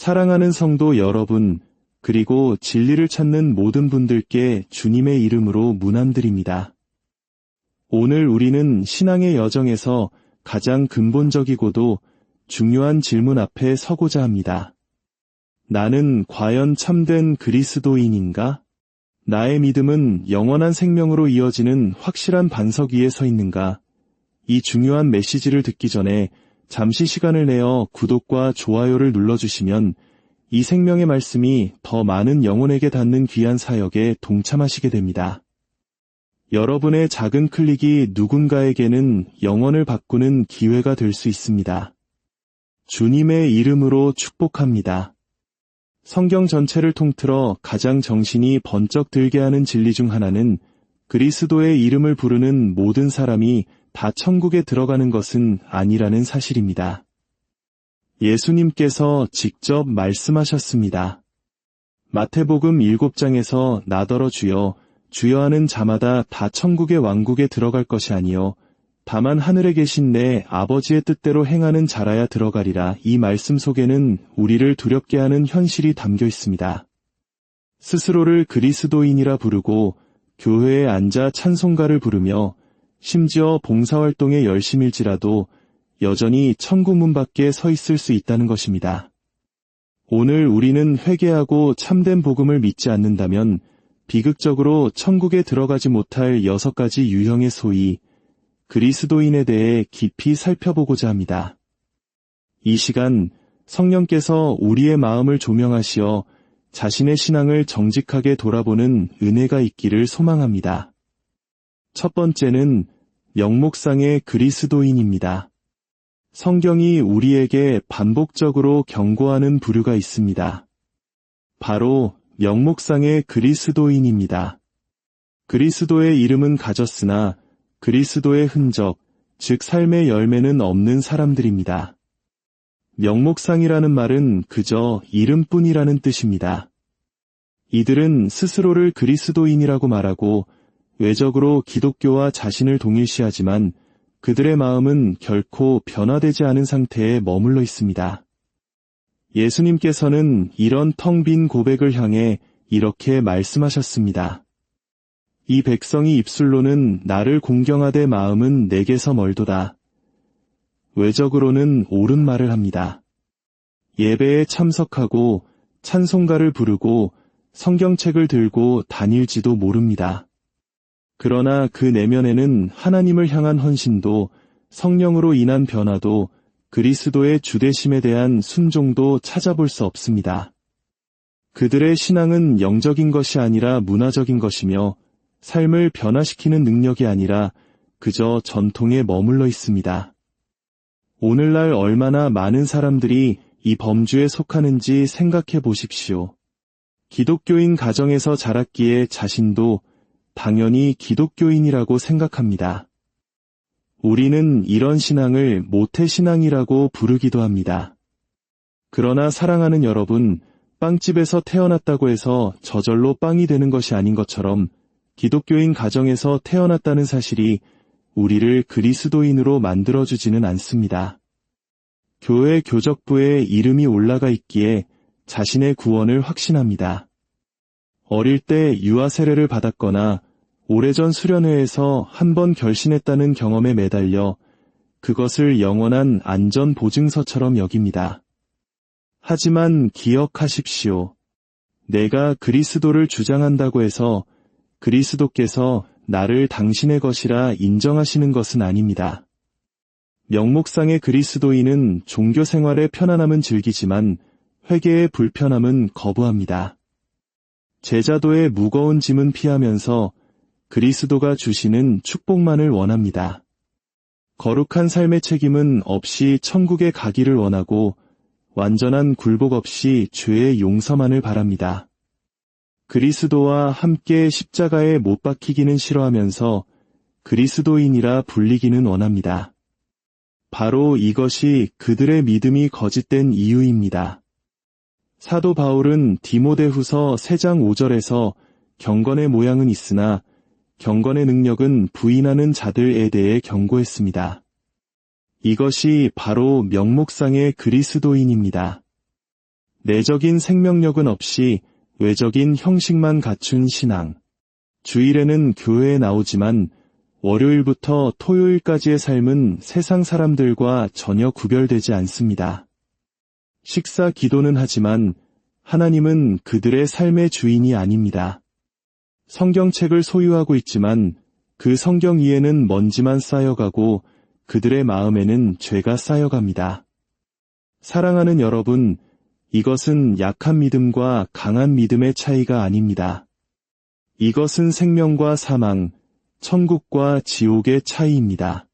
사랑하는 성도 여러분, 그리고 진리를 찾는 모든 분들께 주님의 이름으로 문안드립니다. 오늘 우리는 신앙의 여정에서 가장 근본적이고도 중요한 질문 앞에 서고자 합니다. 나는 과연 참된 그리스도인인가? 나의 믿음은 영원한 생명으로 이어지는 확실한 반석 위에 서 있는가? 이 중요한 메시지를 듣기 전에 잠시 시간을 내어 구독과 좋아요를 눌러주시면 이 생명의 말씀이 더 많은 영혼에게 닿는 귀한 사역에 동참하시게 됩니다. 여러분의 작은 클릭이 누군가에게는 영혼을 바꾸는 기회가 될 수 있습니다. 주님의 이름으로 축복합니다. 성경 전체를 통틀어 가장 정신이 번쩍 들게 하는 진리 중 하나는 그리스도의 이름을 부르는 모든 사람이 다 천국에 들어가는 것은 아니라는 사실입니다. 예수님께서 직접 말씀하셨습니다. 마태복음 7장에서 나더러 주여, 주여 하는 자마다 다 천국의 왕국에 들어갈 것이 아니요 다만 하늘에 계신 내 아버지의 뜻대로 행하는 자라야 들어가리라. 이 말씀 속에는 우리를 두렵게 하는 현실이 담겨 있습니다. 스스로를 그리스도인이라 부르고 교회에 앉아 찬송가를 부르며 심지어 봉사활동에 열심일지라도 여전히 천국 문 밖에 서 있을 수 있다는 것입니다. 오늘 우리는 회개하고 참된 복음을 믿지 않는다면 비극적으로 천국에 들어가지 못할 6가지 유형의 소위 그리스도인에 대해 깊이 살펴보고자 합니다. 이 시간 성령께서 우리의 마음을 조명하시어 자신의 신앙을 정직하게 돌아보는 은혜가 있기를 소망합니다. 첫 번째는 명목상의 그리스도인입니다. 성경이 우리에게 반복적으로 경고하는 부류가 있습니다. 바로 명목상의 그리스도인입니다. 그리스도의 이름은 가졌으나 그리스도의 흔적, 즉 삶의 열매는 없는 사람들입니다. 명목상이라는 말은 그저 이름뿐이라는 뜻입니다. 이들은 스스로를 그리스도인이라고 말하고 외적으로 기독교와 자신을 동일시하지만 그들의 마음은 결코 변화되지 않은 상태에 머물러 있습니다. 예수님께서는 이런 텅 빈 고백을 향해 이렇게 말씀하셨습니다. 이 백성이 입술로는 나를 공경하되 마음은 내게서 멀도다. 외적으로는 옳은 말을 합니다. 예배에 참석하고 찬송가를 부르고 성경책을 들고 다닐지도 모릅니다. 그러나 그 내면에는 하나님을 향한 헌신도 성령으로 인한 변화도 그리스도의 주되심에 대한 순종도 찾아볼 수 없습니다. 그들의 신앙은 영적인 것이 아니라 문화적인 것이며 삶을 변화시키는 능력이 아니라 그저 전통에 머물러 있습니다. 오늘날 얼마나 많은 사람들이 이 범주에 속하는지 생각해 보십시오. 기독교인 가정에서 자랐기에 자신도 당연히 기독교인이라고 생각합니다. 우리는 이런 신앙을 모태신앙이라고 부르기도 합니다. 그러나 사랑하는 여러분, 빵집에서 태어났다고 해서 저절로 빵이 되는 것이 아닌 것처럼 기독교인 가정에서 태어났다는 사실이 우리를 그리스도인으로 만들어주지는 않습니다. 교회 교적부에 이름이 올라가 있기에 자신의 구원을 확신합니다. 어릴 때 유아 세례를 받았거나 오래전 수련회에서 한 번 결신했다는 경험에 매달려 그것을 영원한 안전 보증서처럼 여깁니다. 하지만 기억하십시오. 내가 그리스도를 주장한다고 해서 그리스도께서 나를 당신의 것이라 인정하시는 것은 아닙니다. 명목상의 그리스도인은 종교 생활의 편안함은 즐기지만 회개의 불편함은 거부합니다. 제자도의 무거운 짐은 피하면서 그리스도가 주시는 축복만을 원합니다. 거룩한 삶의 책임은 없이 천국에 가기를 원하고 완전한 굴복 없이 죄의 용서만을 바랍니다. 그리스도와 함께 십자가에 못 박히기는 싫어하면서 그리스도인이라 불리기는 원합니다. 바로 이것이 그들의 믿음이 거짓된 이유입니다. 사도 바울은 디모데후서 3장 5절에서 경건의 모양은 있으나 경건의 능력은 부인하는 자들에 대해 경고했습니다. 이것이 바로 명목상의 그리스도인입니다. 내적인 생명력은 없이 외적인 형식만 갖춘 신앙. 주일에는 교회에 나오지만 월요일부터 토요일까지의 삶은 세상 사람들과 전혀 구별되지 않습니다. 식사 기도는 하지만 하나님은 그들의 삶의 주인이 아닙니다. 성경책을 소유하고 있지만 그 성경 위에는 먼지만 쌓여가고 그들의 마음에는 죄가 쌓여갑니다. 사랑하는 여러분, 이것은 약한 믿음과 강한 믿음의 차이가 아닙니다. 이것은 생명과 사망, 천국과 지옥의 차이입니다.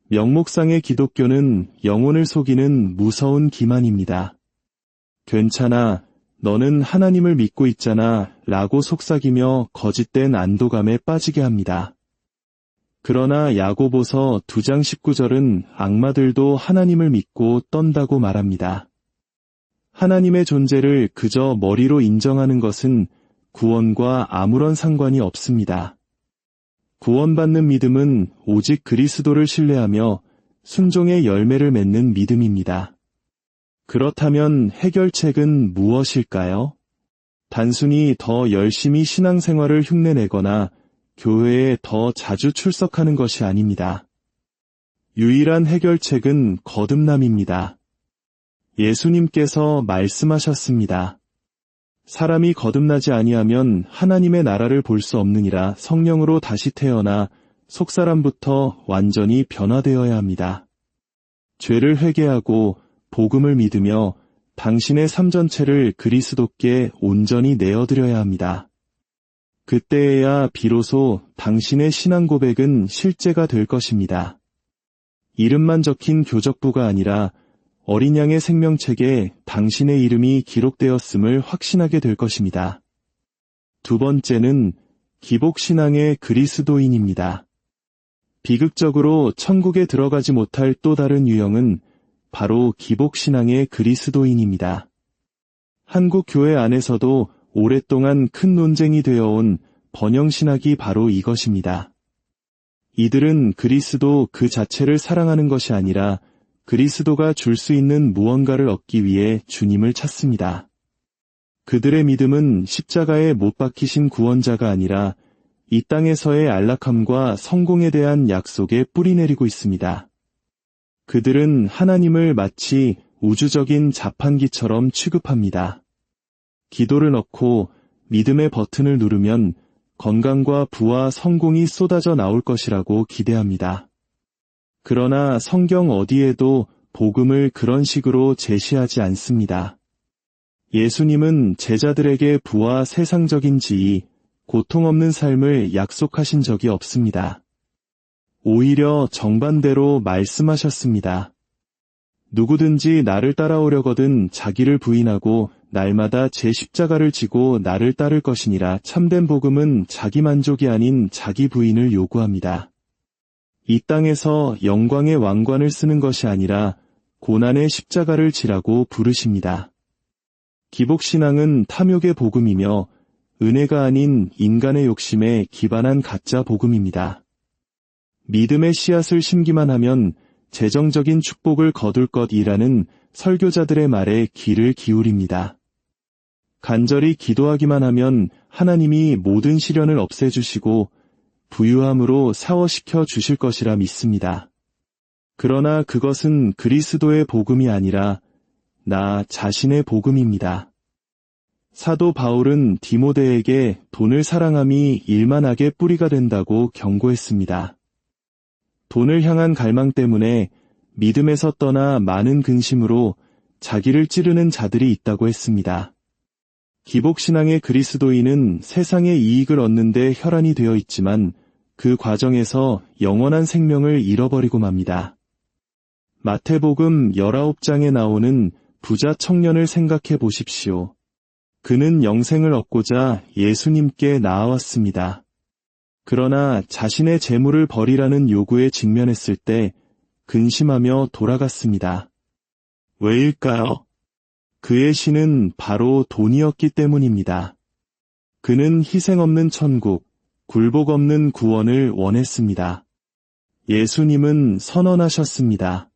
명목상의 기독교는 영혼을 속이는 무서운 기만입니다. 괜찮아, 너는 하나님을 믿고 있잖아 라고 속삭이며 거짓된 안도감에 빠지게 합니다. 그러나 야고보서 2장 19절은 악마들도 하나님을 믿고 떤다고 말합니다. 하나님의 존재를 그저 머리로 인정하는 것은 구원과 아무런 상관이 없습니다. 구원받는 믿음은 오직 그리스도를 신뢰하며 순종의 열매를 맺는 믿음입니다. 그렇다면 해결책은 무엇일까요? 단순히 더 열심히 신앙생활을 흉내내거나 교회에 더 자주 출석하는 것이 아닙니다. 유일한 해결책은 거듭남입니다. 예수님께서 말씀하셨습니다. 사람이 거듭나지 아니하면 하나님의 나라를 볼 수 없느니라. 성령으로 다시 태어나 속사람부터 완전히 변화되어야 합니다. 죄를 회개하고 복음을 믿으며 당신의 삶 전체를 그리스도께 온전히 내어드려야 합니다. 그때에야 비로소 당신의 신앙 고백은 실제가 될 것입니다. 이름만 적힌 교적부가 아니라 어린 양의 생명책에 당신의 이름이 기록되었음을 확신하게 될 것입니다. 두 번째는 기복신앙의 그리스도인입니다. 비극적으로 천국에 들어가지 못할 또 다른 유형은 바로 기복신앙의 그리스도인입니다. 한국 교회 안에서도 오랫동안 큰 논쟁이 되어온 번영신학이 바로 이것입니다. 이들은 그리스도 그 자체를 사랑하는 것이 아니라 그리스도가 줄 수 있는 무언가를 얻기 위해 주님을 찾습니다. 그들의 믿음은 십자가에 못 박히신 구원자가 아니라 이 땅에서의 안락함과 성공에 대한 약속에 뿌리내리고 있습니다. 그들은 하나님을 마치 우주적인 자판기처럼 취급합니다. 기도를 넣고 믿음의 버튼을 누르면 건강과 부와 성공이 쏟아져 나올 것이라고 기대합니다. 그러나 성경 어디에도 복음을 그런 식으로 제시하지 않습니다. 예수님은 제자들에게 부와 세상적인 지위, 고통 없는 삶을 약속하신 적이 없습니다. 오히려 정반대로 말씀하셨습니다. 누구든지 나를 따라오려거든 자기를 부인하고 날마다 제 십자가를 지고 나를 따를 것이니라. 참된 복음은 자기 만족이 아닌 자기 부인을 요구합니다. 이 땅에서 영광의 왕관을 쓰는 것이 아니라 고난의 십자가를 지라고 부르십니다. 기복신앙은 탐욕의 복음이며 은혜가 아닌 인간의 욕심에 기반한 가짜 복음입니다. 믿음의 씨앗을 심기만 하면 재정적인 축복을 거둘 것이라는 설교자들의 말에 귀를 기울입니다. 간절히 기도하기만 하면 하나님이 모든 시련을 없애주시고 부유함으로 샤워시켜 주실 것이라 믿습니다. 그러나 그것은 그리스도의 복음이 아니라 나 자신의 복음입니다. 사도 바울은 디모데에게 돈을 사랑함이 일만하게 뿌리가 된다고 경고했습니다. 돈을 향한 갈망 때문에 믿음에서 떠나 많은 근심으로 자기를 찌르는 자들이 있다고 했습니다. 기복신앙의 그리스도인은 세상의 이익을 얻는 데 혈안이 되어 있지만 그 과정에서 영원한 생명을 잃어버리고 맙니다. 마태복음 19장에 나오는 부자 청년을 생각해 보십시오. 그는 영생을 얻고자 예수님께 나아왔습니다. 그러나 자신의 재물을 버리라는 요구에 직면했을 때 근심하며 돌아갔습니다. 왜일까요? 그의 신은 바로 돈이었기 때문입니다. 그는 희생 없는 천국, 굴복 없는 구원을 원했습니다. 예수님은 선언하셨습니다.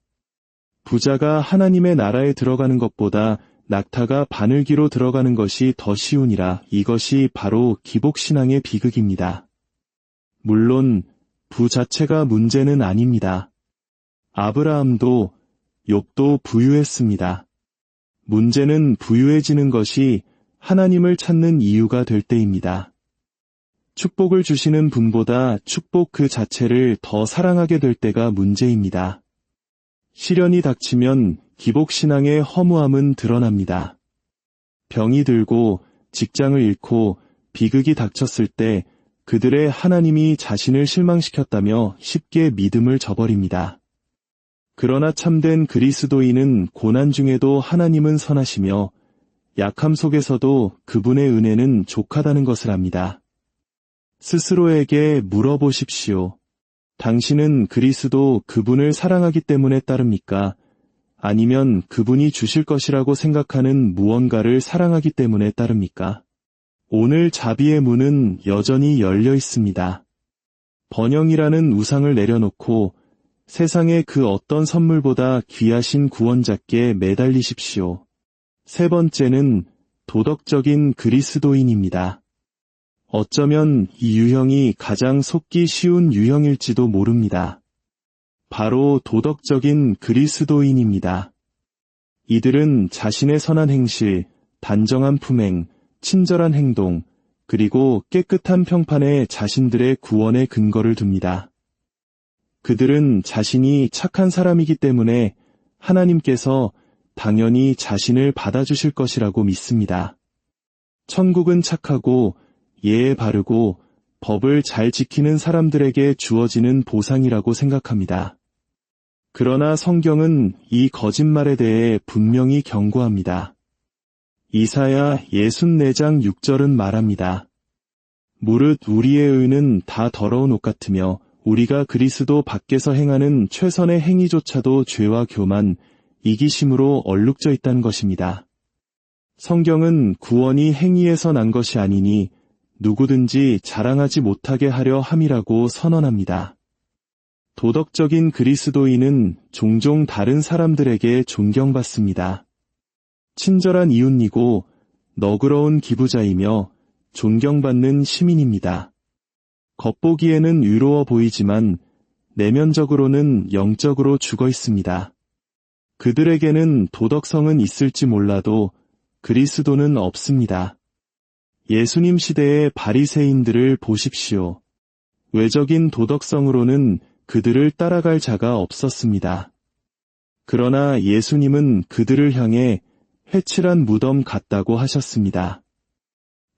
부자가 하나님의 나라에 들어가는 것보다 낙타가 바늘기로 들어가는 것이 더 쉬우니라. 이것이 바로 기복신앙의 비극입니다. 물론 부 자체가 문제는 아닙니다. 아브라함도 욥도 부유했습니다. 문제는 부유해지는 것이 하나님을 찾는 이유가 될 때입니다. 축복을 주시는 분보다 축복 그 자체를 더 사랑하게 될 때가 문제입니다. 시련이 닥치면 기복신앙의 허무함은 드러납니다. 병이 들고 직장을 잃고 비극이 닥쳤을 때 그들의 하나님이 자신을 실망시켰다며 쉽게 믿음을 저버립니다. 그러나 참된 그리스도인은 고난 중에도 하나님은 선하시며 약함 속에서도 그분의 은혜는 족하다는 것을 압니다. 스스로에게 물어보십시오. 당신은 그리스도 그분을 사랑하기 때문에 따릅니까? 아니면 그분이 주실 것이라고 생각하는 무언가를 사랑하기 때문에 따릅니까? 오늘 자비의 문은 여전히 열려 있습니다. 번영이라는 우상을 내려놓고 세상의 그 어떤 선물보다 귀하신 구원자께 매달리십시오. 세 번째는 도덕적인 그리스도인입니다. 어쩌면 이 유형이 가장 속기 쉬운 유형일지도 모릅니다. 바로 도덕적인 그리스도인입니다. 이들은 자신의 선한 행실, 단정한 품행, 친절한 행동, 그리고 깨끗한 평판에 자신들의 구원의 근거를 둡니다. 그들은 자신이 착한 사람이기 때문에 하나님께서 당연히 자신을 받아주실 것이라고 믿습니다. 천국은 착하고 예에 바르고 법을 잘 지키는 사람들에게 주어지는 보상이라고 생각합니다. 그러나 성경은 이 거짓말에 대해 분명히 경고합니다. 이사야 64장 6절은 말합니다. 무릇 우리의 의는 다 더러운 옷 같으며 우리가 그리스도 밖에서 행하는 최선의 행위조차도 죄와 교만, 이기심으로 얼룩져 있다는 것입니다. 성경은 구원이 행위에서 난 것이 아니니 누구든지 자랑하지 못하게 하려 함이라고 선언합니다. 도덕적인 그리스도인은 종종 다른 사람들에게 존경받습니다. 친절한 이웃이고 너그러운 기부자이며 존경받는 시민입니다. 겉보기에는 의로워 보이지만 내면적으로는 영적으로 죽어 있습니다. 그들에게는 도덕성은 있을지 몰라도 그리스도는 없습니다. 예수님 시대의 바리새인들을 보십시오. 외적인 도덕성으로는 그들을 따라갈 자가 없었습니다. 그러나 예수님은 그들을 향해 회칠한 무덤 같다고 하셨습니다.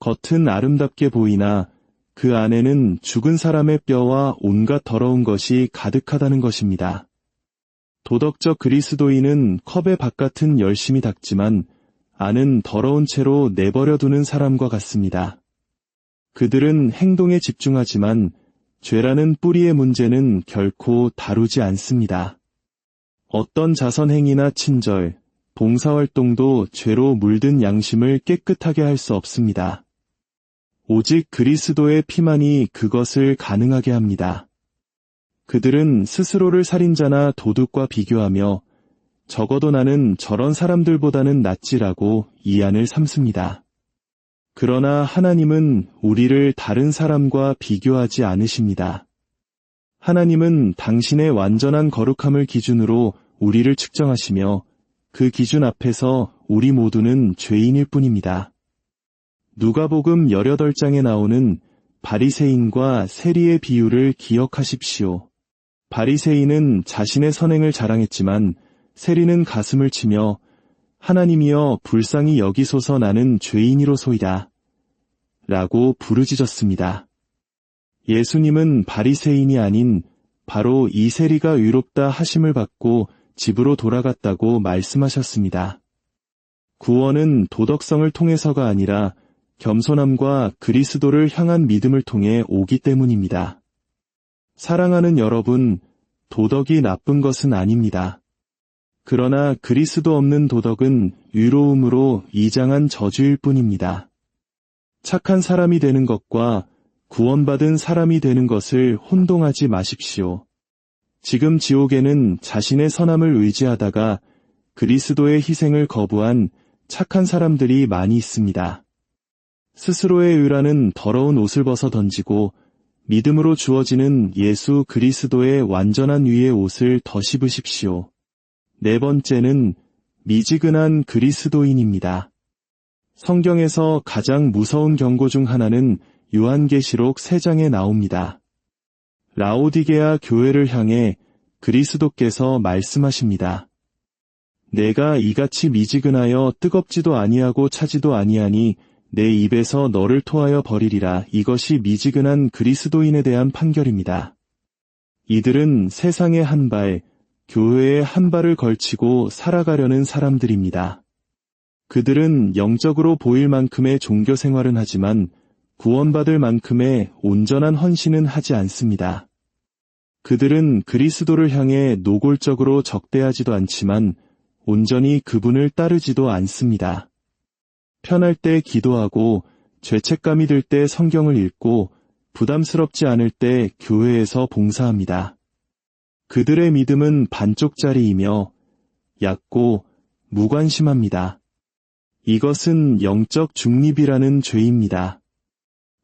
겉은 아름답게 보이나 그 안에는 죽은 사람의 뼈와 온갖 더러운 것이 가득하다는 것입니다. 도덕적 그리스도인은 컵의 바깥은 열심히 닦지만 안은 더러운 채로 내버려두는 사람과 같습니다. 그들은 행동에 집중하지만 죄라는 뿌리의 문제는 결코 다루지 않습니다. 어떤 자선행위나 친절, 봉사활동도 죄로 물든 양심을 깨끗하게 할 수 없습니다. 오직 그리스도의 피만이 그것을 가능하게 합니다. 그들은 스스로를 살인자나 도둑과 비교하며 적어도 나는 저런 사람들보다는 낫지라고 이안을 삼습니다. 그러나 하나님은 우리를 다른 사람과 비교하지 않으십니다. 하나님은 당신의 완전한 거룩함을 기준으로 우리를 측정하시며 그 기준 앞에서 우리 모두는 죄인일 뿐입니다. 누가복음 18장에 나오는 바리새인과 세리의 비유를 기억하십시오. 바리새인은 자신의 선행을 자랑했지만 세리는 가슴을 치며 하나님이여 불쌍히 여기소서 나는 죄인이로소이다 라고 부르짖었습니다. 예수님은 바리새인이 아닌 바로 이 세리가 의롭다 하심을 받고 집으로 돌아갔다고 말씀하셨습니다. 구원은 도덕성을 통해서가 아니라 겸손함과 그리스도를 향한 믿음을 통해 오기 때문입니다. 사랑하는 여러분, 도덕이 나쁜 것은 아닙니다. 그러나 그리스도 없는 도덕은 의로움으로 이장한 저주일 뿐입니다. 착한 사람이 되는 것과 구원받은 사람이 되는 것을 혼동하지 마십시오. 지금 지옥에는 자신의 선함을 의지하다가 그리스도의 희생을 거부한 착한 사람들이 많이 있습니다. 스스로의 의라는 더러운 옷을 벗어 던지고 믿음으로 주어지는 예수 그리스도의 완전한 위의 옷을 더 입으십시오. 네 번째는 미지근한 그리스도인입니다. 성경에서 가장 무서운 경고 중 하나는 요한계시록 3장에 나옵니다. 라오디게아 교회를 향해 그리스도께서 말씀하십니다. 내가 이같이 미지근하여 뜨겁지도 아니하고 차지도 아니하니 내 입에서 너를 토하여 버리리라. 이것이 미지근한 그리스도인에 대한 판결입니다. 이들은 세상의 한 발, 교회에 한 발을 걸치고 살아가려는 사람들입니다. 그들은 영적으로 보일 만큼의 종교 생활은 하지만 구원받을 만큼의 온전한 헌신은 하지 않습니다. 그들은 그리스도를 향해 노골적으로 적대하지도 않지만 온전히 그분을 따르지도 않습니다. 편할 때 기도하고 죄책감이 들 때 성경을 읽고 부담스럽지 않을 때 교회에서 봉사합니다. 그들의 믿음은 반쪽짜리이며 얕고 무관심합니다. 이것은 영적 중립이라는 죄입니다.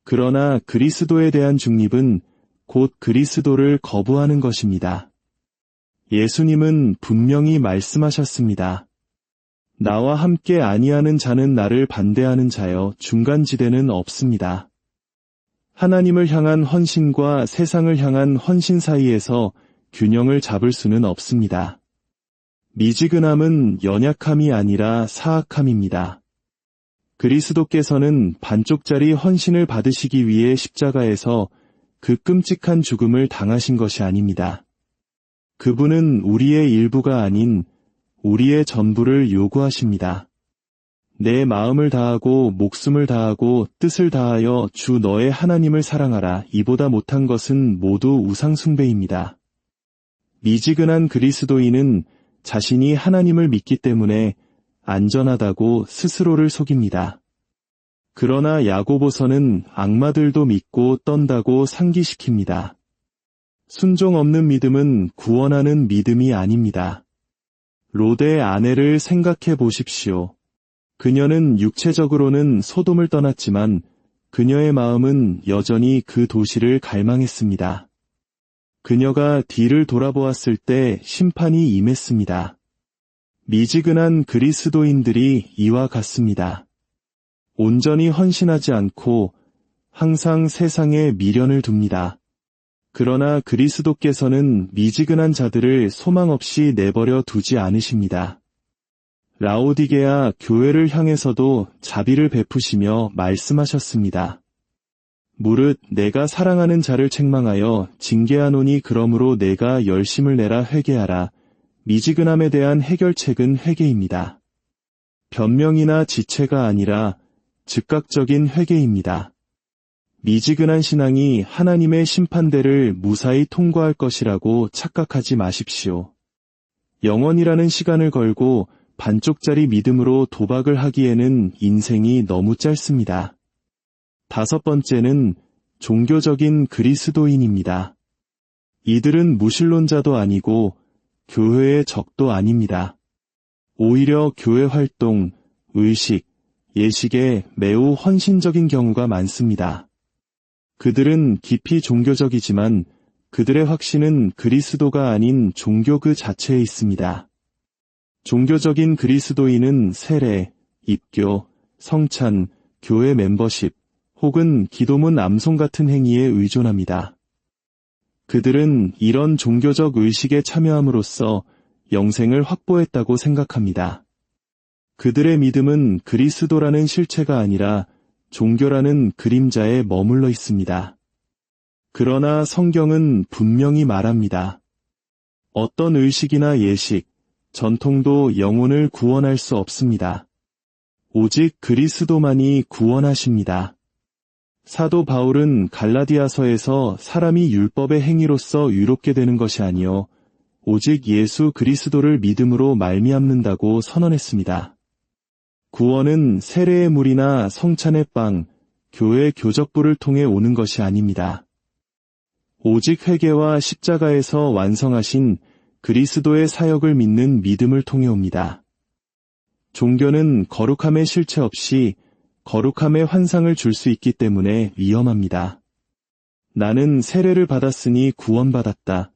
그러나 그리스도에 대한 중립은 곧 그리스도를 거부하는 것입니다. 예수님은 분명히 말씀하셨습니다. 나와 함께 아니하는 자는 나를 반대하는 자여 중간지대는 없습니다. 하나님을 향한 헌신과 세상을 향한 헌신 사이에서 균형을 잡을 수는 없습니다. 미지근함은 연약함이 아니라 사악함입니다. 그리스도께서는 반쪽짜리 헌신을 받으시기 위해 십자가에서 그 끔찍한 죽음을 당하신 것이 아닙니다. 그분은 우리의 일부가 아닌 우리의 전부를 요구하십니다. 내 마음을 다하고 목숨을 다하고 뜻을 다하여 주 너의 하나님을 사랑하라. 이보다 못한 것은 모두 우상숭배입니다. 미지근한 그리스도인은 자신이 하나님을 믿기 때문에 안전하다고 스스로를 속입니다. 그러나 야고보서는 악마들도 믿고 떤다고 상기시킵니다. 순종 없는 믿음은 구원하는 믿음이 아닙니다. 롯의 아내를 생각해 보십시오. 그녀는 육체적으로는 소돔을 떠났지만 그녀의 마음은 여전히 그 도시를 갈망했습니다. 그녀가 뒤를 돌아보았을 때 심판이 임했습니다. 미지근한 그리스도인들이 이와 같습니다. 온전히 헌신하지 않고 항상 세상에 미련을 둡니다. 그러나 그리스도께서는 미지근한 자들을 소망 없이 내버려 두지 않으십니다. 라오디게아 교회를 향해서도 자비를 베푸시며 말씀하셨습니다. 무릇 내가 사랑하는 자를 책망하여 징계하노니 그러므로 내가 열심을 내라. 회개하라. 미지근함에 대한 해결책은 회개입니다. 변명이나 지체가 아니라 즉각적인 회개입니다. 미지근한 신앙이 하나님의 심판대를 무사히 통과할 것이라고 착각하지 마십시오. 영원이라는 시간을 걸고 반쪽짜리 믿음으로 도박을 하기에는 인생이 너무 짧습니다. 다섯 번째는 종교적인 그리스도인입니다. 이들은 무신론자도 아니고 교회의 적도 아닙니다. 오히려 교회 활동, 의식, 예식에 매우 헌신적인 경우가 많습니다. 그들은 깊이 종교적이지만 그들의 확신은 그리스도가 아닌 종교 그 자체에 있습니다. 종교적인 그리스도인은 세례, 입교, 성찬, 교회 멤버십, 혹은 기도문 암송 같은 행위에 의존합니다. 그들은 이런 종교적 의식에 참여함으로써 영생을 확보했다고 생각합니다. 그들의 믿음은 그리스도라는 실체가 아니라 종교라는 그림자에 머물러 있습니다. 그러나 성경은 분명히 말합니다. 어떤 의식이나 예식, 전통도 영혼을 구원할 수 없습니다. 오직 그리스도만이 구원하십니다. 사도 바울은 갈라디아서에서 사람이 율법의 행위로서 의롭게 되는 것이 아니요 오직 예수 그리스도를 믿음으로 말미암는다고 선언했습니다. 구원은 세례의 물이나 성찬의 빵, 교회 교적부를 통해 오는 것이 아닙니다. 오직 회개와 십자가에서 완성하신 그리스도의 사역을 믿는 믿음을 통해 옵니다. 종교는 거룩함의 실체 없이 거룩함의 환상을 줄 수 있기 때문에 위험합니다. 나는 세례를 받았으니 구원받았다.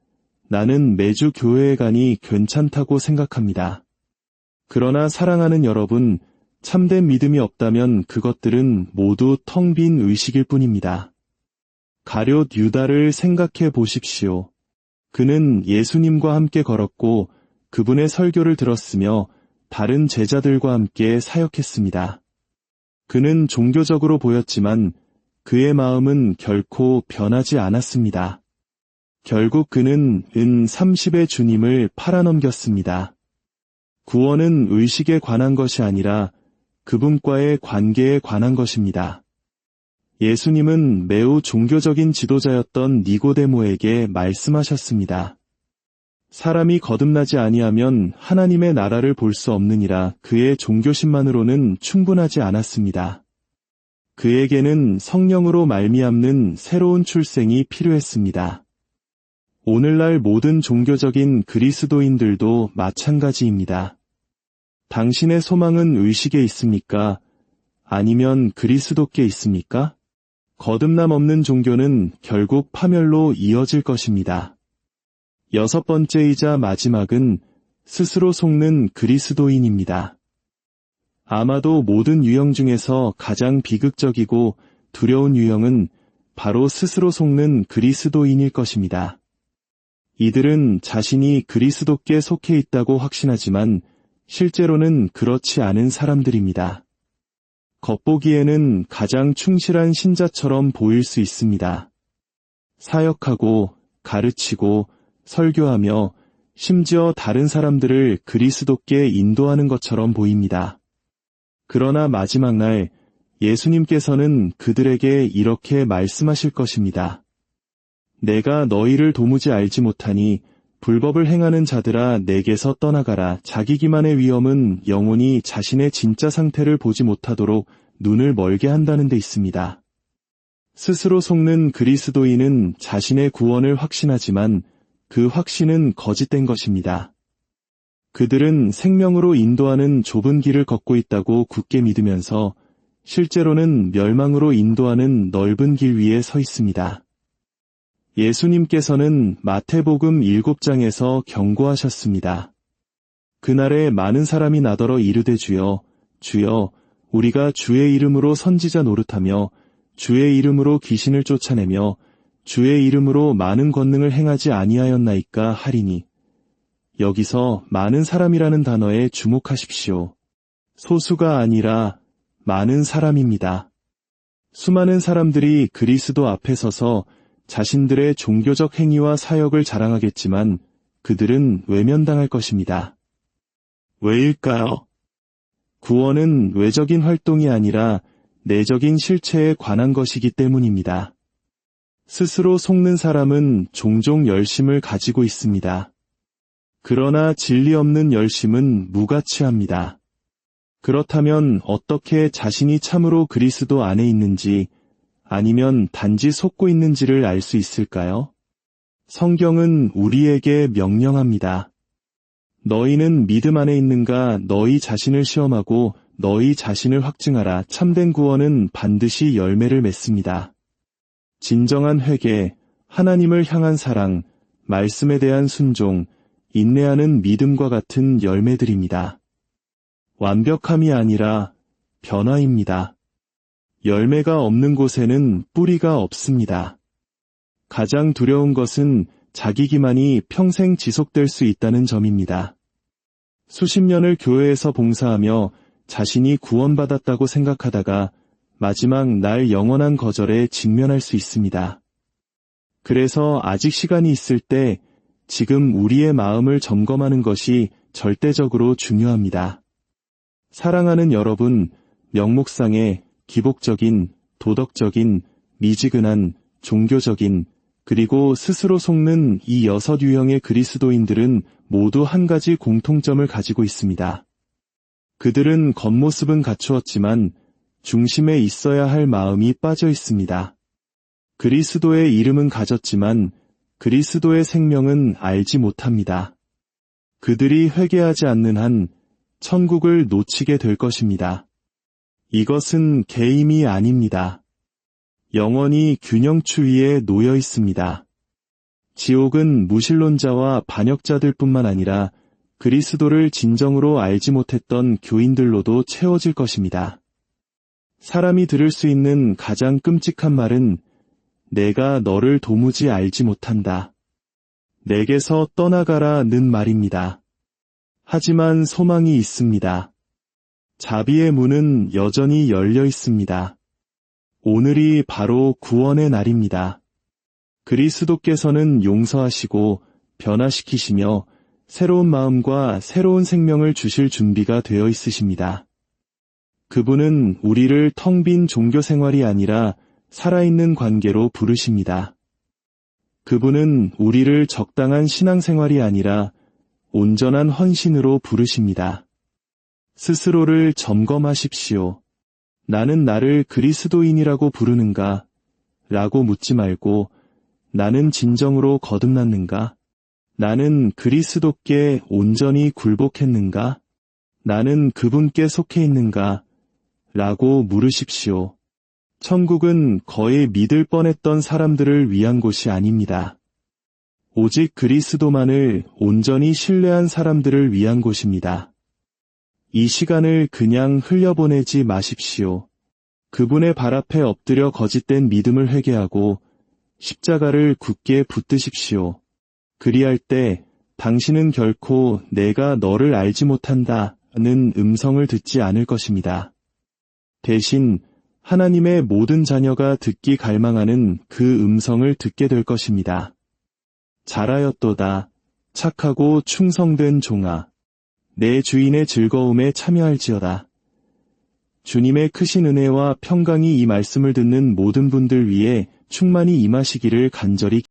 나는 매주 교회에 가니 괜찮다고 생각합니다. 그러나 사랑하는 여러분, 참된 믿음이 없다면 그것들은 모두 텅 빈 의식일 뿐입니다. 가룟 유다를 생각해 보십시오. 그는 예수님과 함께 걸었고 그분의 설교를 들었으며 다른 제자들과 함께 사역했습니다. 그는 종교적으로 보였지만 그의 마음은 결코 변하지 않았습니다. 결국 그는 은 30의 주님을 팔아넘겼습니다. 구원은 의식에 관한 것이 아니라 그분과의 관계에 관한 것입니다. 예수님은 매우 종교적인 지도자였던 니고데모에게 말씀하셨습니다. 사람이 거듭나지 아니하면 하나님의 나라를 볼 수 없느니라. 그의 종교심만으로는 충분하지 않았습니다. 그에게는 성령으로 말미암는 새로운 출생이 필요했습니다. 오늘날 모든 종교적인 그리스도인들도 마찬가지입니다. 당신의 소망은 의식에 있습니까? 아니면 그리스도께 있습니까? 거듭남 없는 종교는 결국 파멸로 이어질 것입니다. 여섯 번째이자 마지막은 스스로 속는 그리스도인입니다. 아마도 모든 유형 중에서 가장 비극적이고 두려운 유형은 바로 스스로 속는 그리스도인일 것입니다. 이들은 자신이 그리스도께 속해 있다고 확신하지만 실제로는 그렇지 않은 사람들입니다. 겉보기에는 가장 충실한 신자처럼 보일 수 있습니다. 사역하고 가르치고 설교하며 심지어 다른 사람들을 그리스도께 인도하는 것처럼 보입니다. 그러나 마지막 날 예수님께서는 그들에게 이렇게 말씀하실 것입니다. 내가 너희를 도무지 알지 못하니 불법을 행하는 자들아 내게서 떠나가라. 자기 기만의 위험은 영혼이 자신의 진짜 상태를 보지 못하도록 눈을 멀게 한다는 데 있습니다. 스스로 속는 그리스도인은 자신의 구원을 확신하지만 그 확신은 거짓된 것입니다. 그들은 생명으로 인도하는 좁은 길을 걷고 있다고 굳게 믿으면서 실제로는 멸망으로 인도하는 넓은 길 위에 서 있습니다. 예수님께서는 마태복음 7장에서 경고하셨습니다. 그날에 많은 사람이 나더러 이르되 주여, 주여, 우리가 주의 이름으로 선지자 노릇하며 주의 이름으로 귀신을 쫓아내며 주의 이름으로 많은 권능을 행하지 아니하였나이까 하리니. 여기서 많은 사람이라는 단어에 주목하십시오. 소수가 아니라 많은 사람입니다. 수많은 사람들이 그리스도 앞에 서서 자신들의 종교적 행위와 사역을 자랑하겠지만 그들은 외면당할 것입니다. 왜일까요? 구원은 외적인 활동이 아니라 내적인 실체에 관한 것이기 때문입니다. 스스로 속는 사람은 종종 열심을 가지고 있습니다. 그러나 진리 없는 열심은 무가치합니다. 그렇다면 어떻게 자신이 참으로 그리스도 안에 있는지 아니면 단지 속고 있는지를 알 수 있을까요? 성경은 우리에게 명령합니다. 너희는 믿음 안에 있는가? 너희 자신을 시험하고 너희 자신을 확증하라. 참된 구원은 반드시 열매를 맺습니다. 진정한 회개, 하나님을 향한 사랑, 말씀에 대한 순종, 인내하는 믿음과 같은 열매들입니다. 완벽함이 아니라 변화입니다. 열매가 없는 곳에는 뿌리가 없습니다. 가장 두려운 것은 자기 기만이 평생 지속될 수 있다는 점입니다. 수십 년을 교회에서 봉사하며 자신이 구원받았다고 생각하다가 마지막 날 영원한 거절에 직면할 수 있습니다. 그래서 아직 시간이 있을 때 지금 우리의 마음을 점검하는 것이 절대적으로 중요합니다. 사랑하는 여러분, 명목상의 기복적인, 도덕적인, 미지근한, 종교적인, 그리고 스스로 속는 이 6 유형의 그리스도인들은 모두 한 가지 공통점을 가지고 있습니다. 그들은 겉모습은 갖추었지만 중심에 있어야 할 마음이 빠져 있습니다. 그리스도의 이름은 가졌지만 그리스도의 생명은 알지 못합니다. 그들이 회개하지 않는 한 천국을 놓치게 될 것입니다. 이것은 게임이 아닙니다. 영원히 균형추위에 놓여 있습니다. 지옥은 무신론자와 반역자들뿐만 아니라 그리스도를 진정으로 알지 못했던 교인들로도 채워질 것입니다. 사람이 들을 수 있는 가장 끔찍한 말은 내가 너를 도무지 알지 못한다. 내게서 떠나가라는 말입니다. 하지만 소망이 있습니다. 자비의 문은 여전히 열려 있습니다. 오늘이 바로 구원의 날입니다. 그리스도께서는 용서하시고 변화시키시며 새로운 마음과 새로운 생명을 주실 준비가 되어 있으십니다. 그분은 우리를 텅 빈 종교 생활이 아니라 살아있는 관계로 부르십니다. 그분은 우리를 적당한 신앙생활이 아니라 온전한 헌신으로 부르십니다. 스스로를 점검하십시오. 나는 나를 그리스도인이라고 부르는가? 라고 묻지 말고 나는 진정으로 거듭났는가? 나는 그리스도께 온전히 굴복했는가? 나는 그분께 속해 있는가? 라고 물으십시오. 천국은 거의 믿을 뻔했던 사람들을 위한 곳이 아닙니다. 오직 그리스도만을 온전히 신뢰한 사람들을 위한 곳입니다. 이 시간을 그냥 흘려보내지 마십시오. 그분의 발 앞에 엎드려 거짓된 믿음을 회개하고 십자가를 굳게 붙드십시오. 그리할 때 당신은 결코 내가 너를 알지 못한다는 음성을 듣지 않을 것입니다. 대신 하나님의 모든 자녀가 듣기 갈망하는 그 음성을 듣게 될 것입니다. 잘하였도다. 착하고 충성된 종아. 내 주인의 즐거움에 참여할지어다. 주님의 크신 은혜와 평강이 이 말씀을 듣는 모든 분들 위해 충만히 임하시기를 간절히